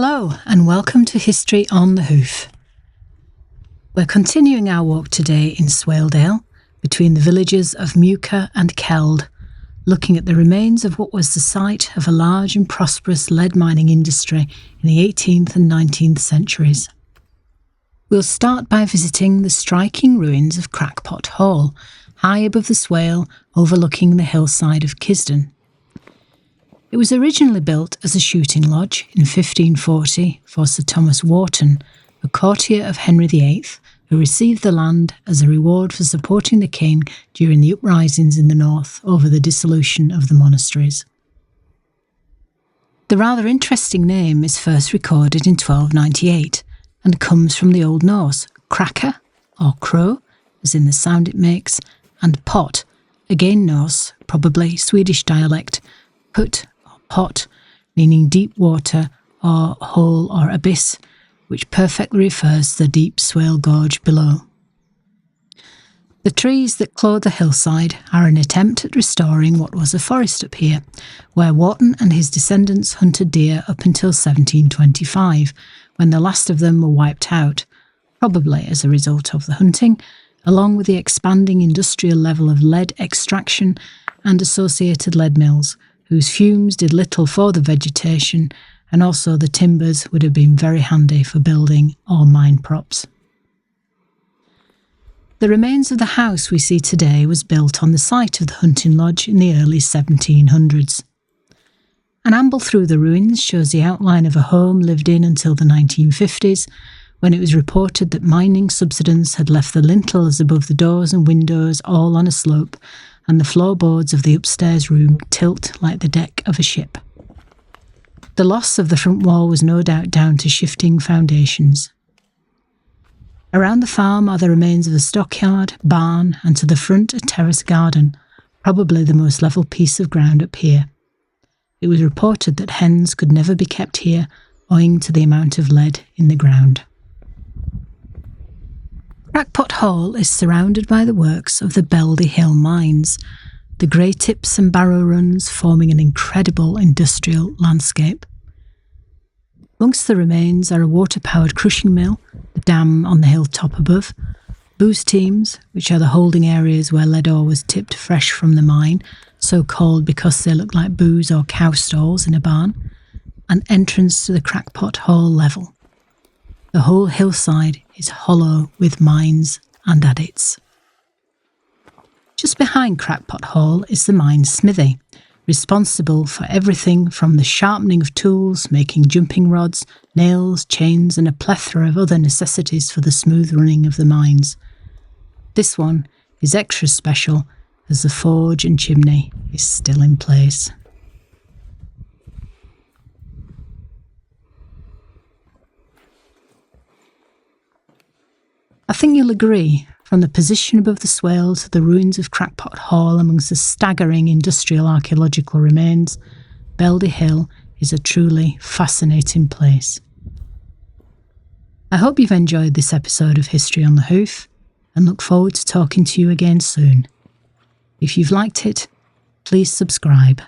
Hello and welcome to History on the Hoof. We're continuing our walk today in Swaledale, between the villages of Muka and Keld, looking at the remains of what was the site of a large and prosperous lead mining industry in the 18th and 19th centuries. We'll start by visiting the striking ruins of Crackpot Hall, high above the swale overlooking the hillside of Kisden. It was originally built as a shooting lodge in 1540 for Sir Thomas Wharton, a courtier of Henry VIII, who received the land as a reward for supporting the king during the uprisings in the north over the dissolution of the monasteries. The rather interesting name is first recorded in 1298 and comes from the Old Norse cracker, or crow, as in the sound it makes, and pot, again Norse, probably Swedish dialect, put, pot, meaning deep water or hole or abyss, which perfectly refers to the deep swale gorge below. The trees that clothe the hillside are an attempt at restoring what was a forest up here, where Wharton and his descendants hunted deer up until 1725, when the last of them were wiped out, probably as a result of the hunting, along with the expanding industrial level of lead extraction and associated lead mills, whose fumes did little for the vegetation, and also the timbers would have been very handy for building or mine props. The remains of the house we see today was built on the site of the hunting lodge in the early 1700s. An amble through the ruins shows the outline of a home lived in until the 1950s, when it was reported that mining subsidence had left the lintels above the doors and windows all on a slope, and the floorboards of the upstairs room tilt like the deck of a ship. The loss of the front wall was no doubt down to shifting foundations. Around the farm are the remains of a stockyard, barn, and to the front a terrace garden, probably the most level piece of ground up here. It was reported that hens could never be kept here, owing to the amount of lead in the ground. Crackpot Hall is surrounded by the works of the Beldi Hill mines, the grey tips and barrow runs forming an incredible industrial landscape. Amongst the remains are a water-powered crushing mill, the dam on the hilltop above, booze teams, which are the holding areas where lead ore was tipped fresh from the mine, so called because they look like booze or cow stalls in a barn, and entrance to the Crackpot Hall level. The whole hillside is hollow with mines and adits. Just behind Crackpot Hall is the mine smithy, responsible for everything from the sharpening of tools, making jumping rods, nails, chains, and a plethora of other necessities for the smooth running of the mines. This one is extra special as the forge and chimney is still in place. I think you'll agree, from the position above the swale to the ruins of Crackpot Hall amongst the staggering industrial archaeological remains, Beldi Hill is a truly fascinating place. I hope you've enjoyed this episode of History on the Hoof and look forward to talking to you again soon. If you've liked it, please subscribe.